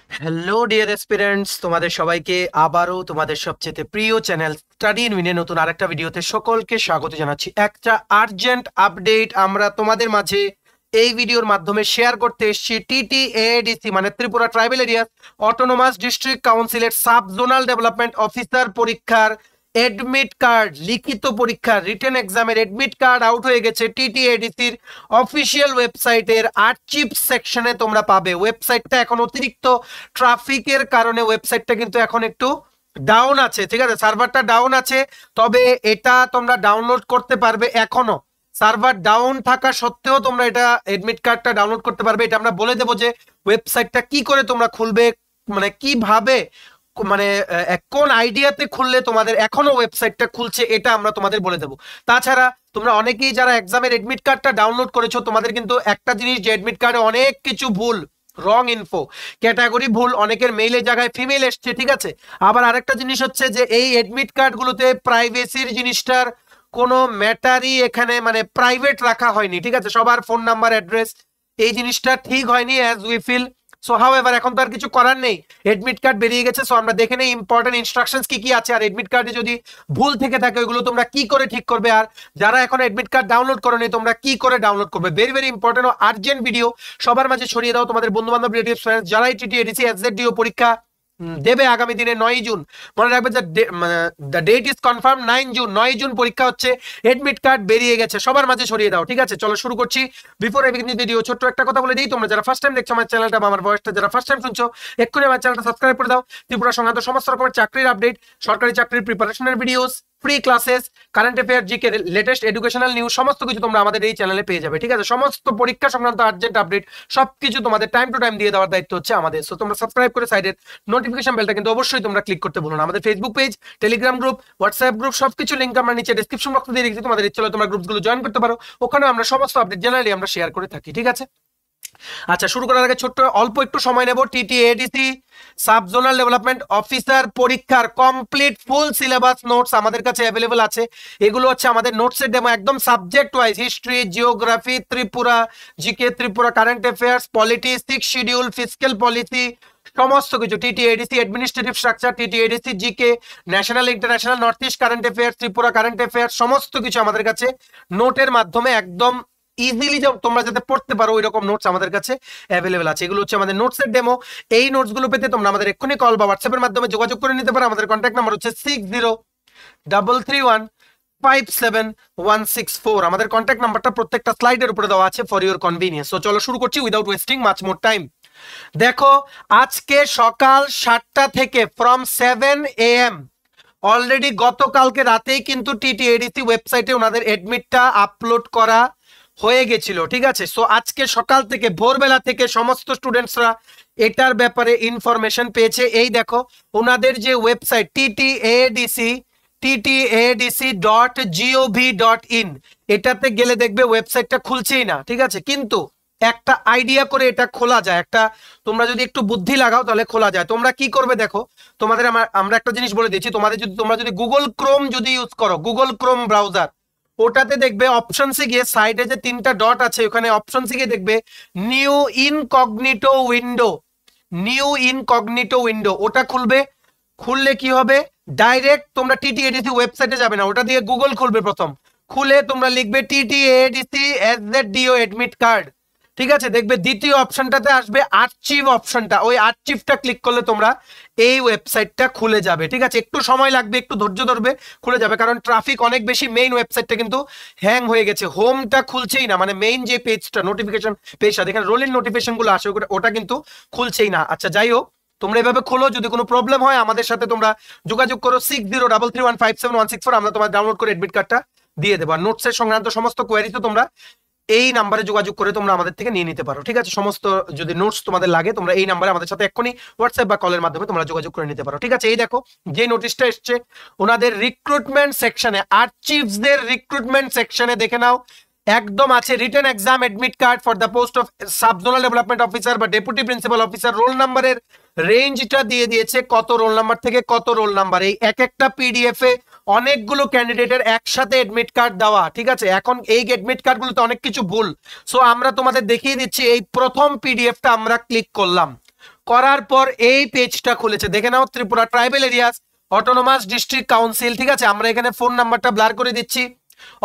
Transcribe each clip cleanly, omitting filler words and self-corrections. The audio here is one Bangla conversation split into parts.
হ্যালো ডিয়ার এসপিরেন্টস, তোমাদের সবাইকে আবারও তোমাদের সবচেয়ে প্রিয় চ্যানেল স্টাডি ইন উইনে নতুন আরেকটা ভিডিওতে সকলকে স্বাগত জানাচ্ছি। একটা আর্জেন্ট আপডেট আমরা তোমাদের মাঝে এই ভিডিওর মাধ্যমে শেয়ার করতে এসেছি। TTADC মানে Tripura tribal area autonomous district কাউন্সিলের সাব জোনাল ডেভেলপমেন্ট অফিসার পরীক্ষার এডমিট কার্ড, লিখিত পরীক্ষার রিটেন এক্সামের এডমিট কার্ড আউট হয়ে গেছে। TTADCর অফিসিয়াল ওয়েবসাইটের আর্চিভ সেকশনে তোমরা পাবে। ওয়েবসাইটটা এখন অতিরিক্ত ট্রাফিকের কারণে ওয়েবসাইটটা কিন্তু এখন একটু ডাউন আছে, ঠিক আছে, সার্ভারটা ডাউন আছে। তবে এটা তোমরা ডাউনলোড করতে পারবে, এখনো সার্ভার ডাউন থাকা সত্ত্বেও তোমরা এটা এডমিট কার্ডটা ডাউনলোড করতে পারবে। এটা আমরা বলে দেবো যে ওয়েবসাইটটা কি করে তোমরা খুলবে, মানে কিভাবে, মানে কোন আইডিয়াতে খুললে তোমাদের এখনো ওয়েবসাইটটা খুলছে, এটা আমরা তোমাদের বলে দেবো। তাছাড়া তোমরা অনেকেই যারা এক্সামের এডমিট কার্ডটা ডাউনলোড করেছো, তোমাদের কিন্তু একটা জিনিস যে এডমিট কার্ডে অনেক কিছু ভুল, রং ইনফো, ক্যাটাগরি ভুল, অনেকের মেইলের জায়গায় ফিমেল এসছে, ঠিক আছে। আবার আরেকটা জিনিস হচ্ছে যে এই এডমিট কার্ডগুলোতে প্রাইভেসির জিনিসটার কোনো ম্যাটারই এখানে মানে প্রাইভেট রাখা হয়নি, ঠিক আছে। সবার ফোন নাম্বার, অ্যাড্রেস, এই জিনিসটা ঠিক হয়নি as we feel. So however এখন তো আর কিছু করার নেই, এডমিট কার্ড বেরিয়ে গেছে। সো আমরা দেখে নেই ইম্পর্টেন্ট ইনস্ট্রাকশনস কি কি আছে, আর এডমিট কার্ডে যদি ভুল থেকে থাকে ওইগুলো তোমরা কি করে ঠিক করবে, আর যারা এখন এডমিট কার্ড ডাউনলোড করোনি তোমরা কি করে ডাউনলোড করবে। ভেরি ভেরি ইম্পর্টেন্ট ও আর্জেন্ট ভিডিও, সবার মাঝে ছড়িয়ে দাও তোমাদের বন্ধু বান্ধব, রিলেটিভস, ফ্রেন্ডস যারাই TTADC SZDO পরীক্ষা দেবে আগামী দিনে 9 জুন। মনে রাখবে যে the date is confirm 9 June, 9 June পরীক্ষা হচ্ছে। এডমিট কার্ড বেরিয়ে গেছে, সবার মাঝে ছড়িয়ে দাও, ঠিক আছে। চলো শুরু করছি। Before I begin the video ছোট্ট একটা কথা বলে দিই, তোমরা যারা ফার্স্ট টাইম দেখছো আমার চ্যানেলটা বা আমার ভয়েসটা যারা ফার্স্ট টাইম শুনছো, এক্ষুনি আমার চ্যানেলটা সাবস্ক্রাইব করে দাও। ত্রিপুরা সংক্রান্ত সমস্ত রকমের চাকরির আপডেট, সরকারি চাকরির প্রিপারেশনের videos, free classes, current affair, GK, latest educational news, সমস্ত কিছু তোমরা আমাদের এই চ্যানেলে পেয়ে যাবে, ঠিক আছে। সমস্ত পরীক্ষা সংক্রান্ত আর্জেন্ট আপডেট সবকিছু তোমাদের টাইম টু টাইম দিয়ে দেওয়ার দায়িত্ব হচ্ছে আমাদের। সো তোমরা সাবস্ক্রাইব করে সাইডের নোটিফিকেশন বেলটা কিন্তু অবশ্যই তোমরা ক্লিক করতে ভুলো না। আমাদের Facebook page, Telegram group, WhatsApp group সবকিছু লিঙ্ক আমরা নিচে ডেসক্রিপশন বক্সে দিয়ে রেখেছি। তোমাদের ইচ্ছে হলে তোমরা গ্রুপগুলো জয়েন করতে পারো, ওখানে আমরা সমস্ত আপডেট জেনারেলি আমরা শেয়ার করে থাকি, ঠিক আছে। আচ্ছা, শুরু করার আগে ছোট্ট অল্প একটু সময় নেব। TTADC sub zonal development officer পরীক্ষার কমপ্লিট ফুল সিলেবাস নোটস আমাদের কাছে অ্যাভেলেবল আছে। এগুলো হচ্ছে আমাদের নোটসের ডেমো, একদম subject wise, history, geography, Tripura, GK, Tripura current affairs, polity, 6 schedule, fiscal policy, সমস্ত কিছু। TTADC administrative structure, TTADC GK, national international, north east current affairs, Tripura current affairs, সমস্ত কিছু আমাদের কাছে নোটের মাধ্যমে একদম ইজিলি তোমরা যাতে পড়তে পারো ওই রকম নোটস আমাদের কাছে অ্যাভেলেবেল আছে। এগুলো হচ্ছে আমাদের নোটসের ডেমো। এই নোটসগুলো পেতে তোমরা আমাদের এক্ষুনি কল বা হোয়াটসঅ্যাপের মাধ্যমে যোগাযোগ করে নিতে পারো। আমাদের কন্ট্যাক্ট নাম্বার হচ্ছে 6033157164। আমাদের কন্ট্যাক্ট নাম্বারটা প্রত্যেকটা স্লাইডের উপরে দেওয়া আছে ফর ইউর কনভিনিয়েন্স। সো চলো শুরু করছি without wasting much more time. দেখো, আজকে সকাল 7টা থেকে ফ্রম 7 AM অলরেডি গতকালকে রাতেই কিন্তু TTADC ওয়েবসাইটে ওনাদের এডমিটটা আপলোড করা হয়ে গেছিল, ঠিক আছে। সো আজকে সকাল থেকে ভোরবেলা থেকে সমস্ত স্টুডেন্টসরা এটার ব্যাপারে ইনফরমেশন পেয়েছে। এই দেখো ওনাদের যে ওয়েবসাইট TTADC.gov.in, এটাতে গেলে দেখবে ওয়েবসাইটটা খুলছেই না, ঠিক আছে। কিন্তু একটা আইডিয়া করে এটা খোলা যায়, একটা তোমরা যদি একটু বুদ্ধি লাগাও তাহলে খোলা যায়। তোমরা কি করবে দেখো, তোমাদের আমরা একটা জিনিস বলে দিচ্ছি। তোমরা যদি গুগল ক্রোম যদি ইউজ করো, গুগল ক্রোম ব্রাউজার, ওটাতে দেখবে অপশনসে গিয়ে সাইডে যে 3টা ডট আছে ওখানে অপশনসে গিয়ে দেখবে new incognito window, new incognito window, ওটা খুলবে। খুললে কি হবে, ডাইরেক্ট তোমরা TTADC ওয়েবসাইটে যাবে না, ওটা দিয়ে গুগল খুলবে। প্রথম খুলে তোমরা লিখবে TTADC SZDO এডমিট কার্ড, ঠিক আছে। দেখবে দ্বিতীয় অপশনটাতে আসবে আর্চিভ অপশনটা, ওই আর্চিভটা ক্লিক করলে তোমরা এই ওয়েবসাইটটা খুলে যাবে, ঠিক আছে। একটু সময় লাগবে, একটু ধৈর্য ধরবে, খুলে যাবে, কারণ ট্রাফিক অনেক বেশি। মেইন ওয়েবসাইটটা কিন্তু হ্যাং হয়ে গেছে, হোমটা খুলছেই না, মানে মেইন যে পেজটা নোটিফিকেশন পেজটা যেখানে রোলিং নোটিফিকেশনগুলো আসে ওটা কিন্তু খুলছেই না। আচ্ছা যাই হোক, তোমরা এভাবে খোলো। যদি কোনো প্রবলেম হয় আমাদের সাথে তোমরা যোগাযোগ করো 6033157164, আমরা তোমার ডাউনলোড করে এডমিট কার্ডটা দিয়ে দেবো। আর নোটসের সংক্রান্ত সমস্ত কোয়ারি তো তোমরা এই নাম্বারে যোগাযোগ করে তোমরা আমাদের থেকে নিয়ে নিতে পারো, ঠিক আছে। সমস্ত যদি নোটস তোমাদের লাগে তোমরা এই নাম্বারে আমাদের সাথে এক্ষুনি হোয়াটসঅ্যাপ বা কলের মাধ্যমে তোমরা যোগাযোগ করে নিতে পারো, ঠিক আছে। এই দেখো যে নোটিশটা এসছে ওনাদের রিক্রুটমেন্ট সেকশনে, আর্চিভসদের রিক্রুটমেন্ট সেকশনে দেখে নাও, একদম আছে written exam admit card for the post of sub zonal development officer বা ডেপুটি প্রিন্সিপাল অফিসার। রোল নাম্বারের রেঞ্জটা দিয়ে দিয়েছে, কত রোল নাম্বার থেকে কত রোল নাম্বার। এই এক একটা পিডিএফ এ অনেকগুলো ক্যান্ডিডেটের একসাথে এডমিট কার্ড দেওয়া, ঠিক আছে। এখন এই এডমিট কার্ডগুলোতে অনেক কিছু ভুল, সো আমরা তোমাদের দেখিয়ে দিচ্ছি। এই প্রথম পিডিএফটা আমরা ক্লিক করলাম, করার পর এই পেজটা খুলেছে, দেখে নাও, Tripura tribal areas autonomous district council. ঠিক আছে, আমরা এখানে ফোন নাম্বারটা ব্লার করে দিচ্ছি।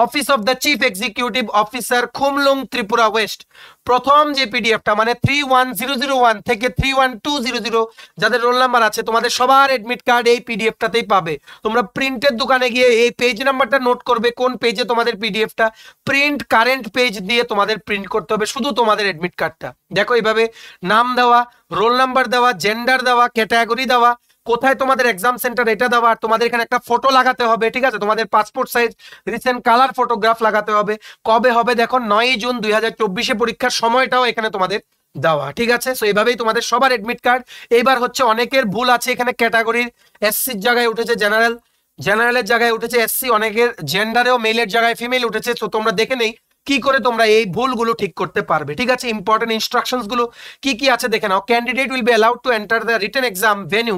Office of the chief executive officer Khumulwng Tripura west. প্রথম যে পিডিএফটা মানে 31001 থেকে 31200 যাদের রোল নাম্বার আছে, তোমাদের সবার এডমিট কার্ড এই পিডিএফটাতেই পাবে। তোমরা প্রিন্টের দোকানে গিয়ে এই পেজ নাম্বারটা নোট করবে, কোন পেজে তোমাদের পিডিএফটা প্রিন্ট, কারেন্ট পেজ দিয়ে তোমাদের প্রিন্ট করতে হবে শুধু তোমাদের এডমিট কার্ডটা। দেখো এইভাবে নাম দেওয়া, রোল নাম্বার দেওয়া, জেন্ডার দেওয়া, ক্যাটাগরি দেওয়া, কোথায় তোমাদের এক্সাম সেন্টার এটা দেওয়া, আর তোমাদের এখানে একটা ফটো লাগাতে হবে। ঠিক আছে, তোমাদের passport size recent colour photograph লাগাতে হবে। কবে হবে দেখো, 9 জুন 2024 পরীক্ষার সময়টাও এখানে তোমাদের দেওয়া। ঠিক আছে, সো এইভাবেই তোমাদের সবার এডমিট কার্ড। এইবার হচ্ছে অনেকের ভুল আছে এখানে, ক্যাটাগরির এসসির জায়গায় উঠেছে জেনারেল, জেনারেলের জায়গায় উঠেছে এসসি, অনেকের জেন্ডারেও মেলের জায়গায় ফিমেল উঠেছে। তো তোমরা দেখে নেই কি করে তোমরা এই ভুলগুলো ঠিক করতে পারবে। ঠিক আছে, ইম্পর্টেন্ট ইনস্ট্রাকশনস গুলো কি কি আছে দেখে নাও। Candidate will be allowed to enter the written exam venue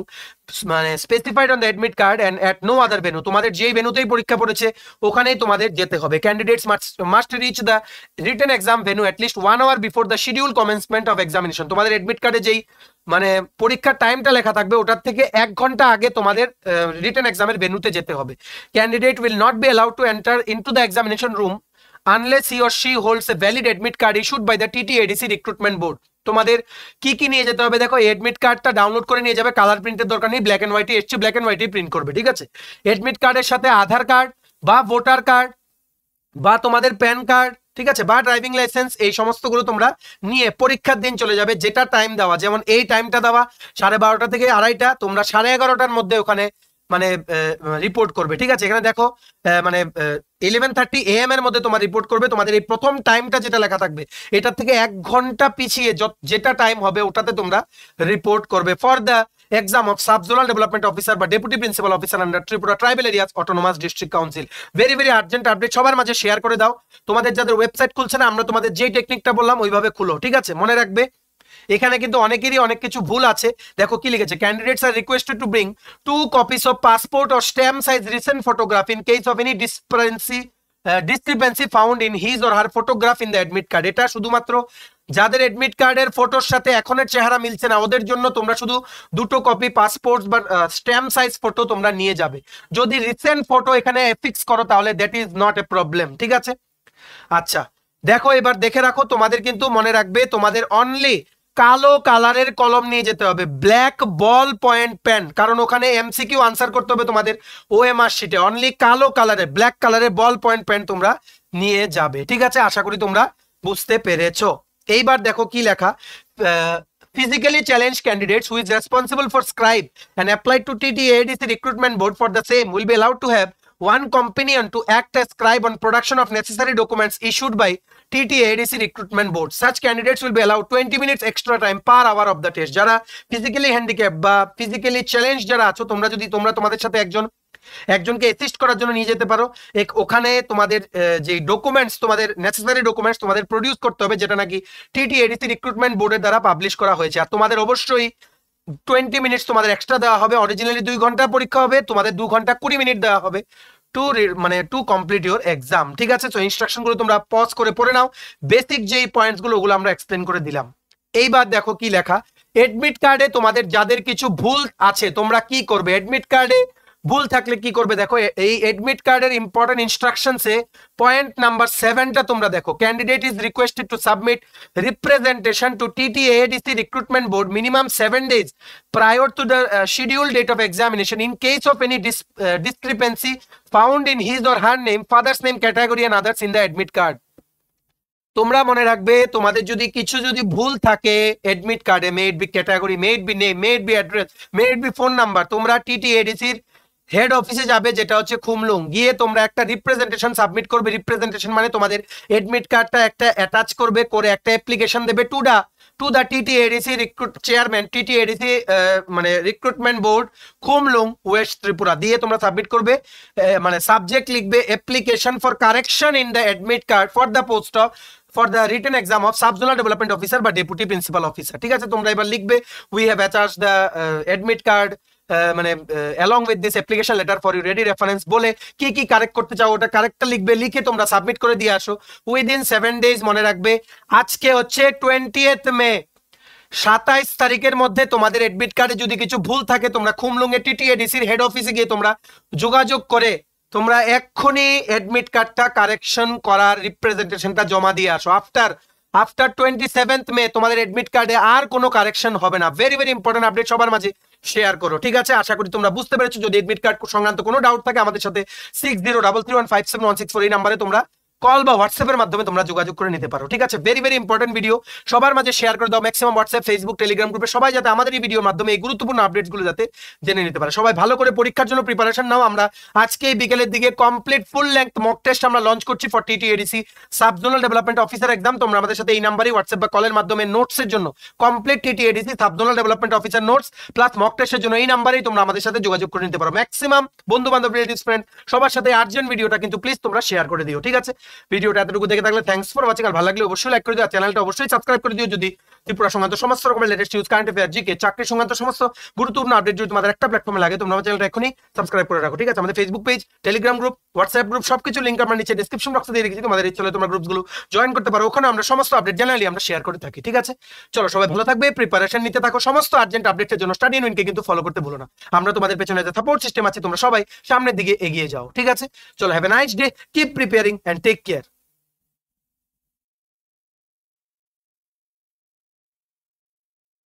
মানে specified on the admit card and at no other venue. তোমাদের যেই ভেন্যুতেই পরীক্ষা পড়েছে ওখানেই তোমাদের যেতে হবে। Candidates must reach the written exam venue at least 1 hour before the schedule commencement of examination. তোমাদের এডমিট কার্ডে যেই মানে পরীক্ষার টাইমটা লেখা থাকবে ওটার থেকে 1 ঘন্টা আগে তোমাদের রিটেন এক্সামের ভেন্যুতে যেতে হবে। Candidate will not be allowed to enter into the examination room unless he or she holds a valid admit card issued by the TTADC recruitment board। তোমাদের কি কি নিয়ে যেতে হবে দেখো, এডমিট কার্ডটা ডাউনলোড করে নিয়ে যাবে, কালার প্রিন্টের দরকার নেই, ব্ল্যাক এন্ড হোয়াইটে এসছে, ব্ল্যাক এন্ড হোয়াইটে প্রিন্ট করবে। ঠিক আছে, এডমিট কার্ডের সাথে আধার কার্ড বা ভোটার কার্ড বা তোমাদের প্যান কার্ড, ঠিক আছে, বা ড্রাইভিং লাইসেন্স, এই সমস্তগুলো তোমরা নিয়ে পরীক্ষার দিন চলে যাবে। যেটা টাইম দেওয়া, যেমন এই টাইমটা দেওয়া 12:30 থেকে 2:30, তোমরা 11:30টার মধ্যে ওখানে মানে রিপোর্ট করবে। ঠিক আছে, এখানে দেখো মানে 11:30 AM এর মধ্যে তোমার রিপোর্ট করবে। তোমাদের এই প্রথম টাইমটা যেটা লেখা থাকবে এটার থেকে 1 ঘন্টা পিছিয়ে যেটা টাইম হবে ওটাতে তোমরা রিপোর্ট করবে। For the exam of sub zonal development officer বা deputy principal officer under Tripura tribal areas autonomous district council. Very very urgent update, সবার মাঝে শেয়ার করে দাও। তোমাদের যাদের ওয়েবসাইট খুলছে না, আমরা তোমাদের যেই টেকনিকটা বললাম ওইভাবে খুলো। ঠিক আছে, মনে রাখবে এখানে কিন্তু অনেকেরই অনেক কিছু ভুল আছে। দেখো কি লিখেছে, candidates are requested to bring 2 copies of passport or stamp size recent photograph in case of any discrepancy found in his or her photograph in the admit card। এটা শুধুমাত্র যাদের এডমিট কার্ডের ফটোর সাথে এখনের চেহারা মিলছে না ওদের জন্য। তোমরা শুধু 2 কপি পাসপোর্ট বা স্ট্যাম্প সাইজ ফটো তোমরা নিয়ে যাবে। যদি রিসেন্ট ফটো এখানে ফিক্স করো তাহলে that is not a problem. ঠিক আছে, আচ্ছা দেখো এবার দেখে রাখো, তোমাদের কিন্তু মনে রাখবে তোমাদের অনলি কালো কালারের কলম নিয়ে যেতে হবে, ব্ল্যাক বল পয়েন্ট পেন, কারণ ওখানে এমসিকিউ আনসার করতে হবে তোমাদের ওএমআর শিটে। অনলি কালো কালারে ব্ল্যাক কালারে বল পয়েন্ট পেন তোমরা নিয়ে যাবে। ঠিক আছে, আশা করি তোমরা বুঝতে পেরেছো। এইবার দেখো কি লেখা, physically challenged candidates who is responsible for scribe and applied to TTADC recruitment board for the same will be allowed to have one companion to act as scribe on production of necessary documents issued by TTADC recruitment board. Such candidates will be allowed 20 minutes extra time per hour of the test। যারা physically handicapped বা physically challenged যারা আছো, তোমরা যদি তোমাদের সাথে একজনকে অ্যাসিস্ট করার জন্য নিয়ে যেতে পারো। ওখানে তোমাদের যে ডকুমেন্টস, তোমাদের নেসেসারি ডকুমেন্টস তোমাদের প্রডিউস করতে হবে, যেটা নাকি TTADC রিক্রুটমেন্ট বোর্ডের দ্বারা পাবলিশ করা হয়েছে। আর তোমাদের অবশ্যই 20 মিনিটস তোমাদের এক্সট্রা দেওয়া হবে। অরিজিনালি 2 ঘন্টা পরীক্ষা হবে, তোমাদের 2 ঘন্টা 20 মিনিট দেওয়া হবে টু কমপ্লিট ইউর এক্সাম। ঠিক আছে, তো ইনস্ট্রাকশন গুলো তোমরা পজ করে পড়ে নাও। বেসিক যেই পয়েন্টস গুলো ওগুলো আমরা এক্সপ্লেন করে দিলাম। এইবার দেখো কি লেখা, এডমিট কার্ডে তোমাদের যাদের কিছু ভুল আছে তোমরা কি করবে, এডমিট কার্ডে ভুল থাকলে কি করবে দেখো, এই এডমিট কার্ডের ইম্পর্টেন্ট ইনস্ট্রাকশনসে পয়েন্ট নাম্বার 7টা তোমরা দেখো, candidate is requested to submit representation to TTADC recruitment board minimum 7 days prior to the scheduled date of examination in case of any discrepancy found in his or her name, father's name, category and others in the admit card। তোমরা মনে রাখবে তোমাদের যদি ভুল থাকে এডমিট কার্ডে, may it be category, may it be name, may it be address, may it be phone number, তোমরা TTADCর হেড অফিসে যাবে যেটা হচ্ছে খুমলুং, গিয়ে তোমরা একটা রিপ্রেজেন্টেশন সাবমিট করবে। রিপ্রেজেন্টেশন মানে তোমাদের এডমিট কার্ডটা একটা অ্যাটাচ করবে, করে একটা অ্যাপ্লিকেশন দেবে to the TTADC chairman, TTADC মানে recruitment board Khumulwng west Tripura, দিয়ে তোমরা সাবমিট করবে। মানে সাবজেক্ট লিখবে application for correction in the admit card for the post of for the written exam of sub zonal development officer বা ডেপুটি প্রিন্সিপাল অফিসার। ঠিক আছে, তোমরা এবার লিখবে we have attached the admit card মানে along with this application letter for your ready reference বলে কি কি কারেক্ট করতে চাও ওটা কারেক্টটা লিখবে, লিখে তোমরা সাবমিট করে দিয়ে আসো উইদিন 7 days। মনে রাখবে আজকে হচ্ছে 20th মে, 27 তারিখের মধ্যে তোমাদের এডমিট কার্ডে যদি কিছু ভুল থাকে তোমরা খুমলুঙ্গে টিটিএডিসির হেড অফিসে গিয়ে তোমরা যোগাযোগ করে তোমরা এক্ষুনি এডমিট কার্ডটা কারেকশন করার রিপ্রেজেন্টেশনটা জমা দিয়ে আসো। আফটার 27th মে তোমাদের এডমিট কার্ডে আর কোনো কারেকশন হবে না। ভেরি ভেরি ইম্পর্টেন্ট আপডেট সবার মাঝে শেয়ার করো, ঠিক আছে? আশা করি তোমরা বুঝতে পেরেছো। যদি এডমিট কার্ড সংক্রান্ত কোনো ডাউট থাকে আমাদের সাথে 6033157164 এই নাম্বারে তোমরা কল বা হোয়াটসঅ্যাপের মাধ্যমে তোমরা যোগাযোগ করে নিতে পারো, ঠিক আছে? ভেরি ভেরি ইম্পর্টেন্ট ভিডিও সবার মাঝে শেয়ার করে দাও। ম্যাক্সিমাম হোয়াটসঅ্যাপ, ফেসবুক, টেলিগ্রাম গ্রুপে সবাই যাতে আমাদের এই ভিডিওর মাধ্যমে এই গুরুত্বপূর্ণ আপডেটসগুলো যাতে জেনে নিতে পারে। সবাই ভালো করে পরীক্ষার জন্য প্রিপারেশন নাও। আমরা আজকে এই বিকেলের দিকে complete full length mock test আমরা লঞ্চ করছি for TTADC sub zonal development officer exam. তোমরা আমাদের সাথে এই নাম্বারে হোয়াটসঅ্যাপ বা কলের মাধ্যমে নোটসের জন্য complete TTADC sub zonal development officer notes plus mock টেস্টের জন্য এই নাম্বারেই তোমরা আমাদের সাথে যোগাযোগ করে নিতে পারো। ম্যাক্সিমাম বন্ধু বান্ধব, রিলেটিভস, ফ্রেন্ড সবার সাথে আর্জেন্ট ভিডিওটা কিন্তু প্লিজ তোমরা শেয়ার করে দিও, ঠিক আছে? ভিডিওটা এতটুকু দেখে থাকলে থ্যাঙ্কস ফর ওয়াচিং। আর ভালো লাগলে অবশ্যই লাইক করে দিও, চ্যানেলটা অবশ্যই সাবস্ক্রাইব করে দিও। যদি ত্রিপুরা সংক্রান্ত সমস্ত রকমের latest news, current affair, GK, চাকরি সংক্রান্ত সমস্ত গুরুত্বপূর্ণ আপডেট যদি তোমাদের একটা প্ল্যাটফর্মে লাগে তোমরা আমার চ্যানেলটা এখনই সাবস্ক্রাইব করে রাখো, ঠিক আছে? আমাদের Facebook page, Telegram group, WhatsApp group সবকিছু লিংক আমরা নিচে ডেসক্রিপশন বক্সে দিয়ে রেখেছি। তোমাদের ইচ্ছে হলে তোমরা গ্রুপগুলো জয়েন করতে পারো। ওখানে আমরা সমস্ত আপডেট জেনারেলি আমরা শেয়ার করে থাকি, ঠিক আছে? চলো সবাই ভালো থাকবে, প্রিপারেশন নিতে থাকো। সমস্ত আর্জেন্ট আপডেটের জন্য স্টাডি ইউনিয়নকে কিন্তু ফলো করতে ভুলো না। আমরা তোমাদের পেছনে যে সাপোর্ট সিস্টেম আছে তোমরা সবাই সামনের দিকে এগিয়ে যাও, ঠিক আছে? চলো, have a nice day, keep preparing and take care.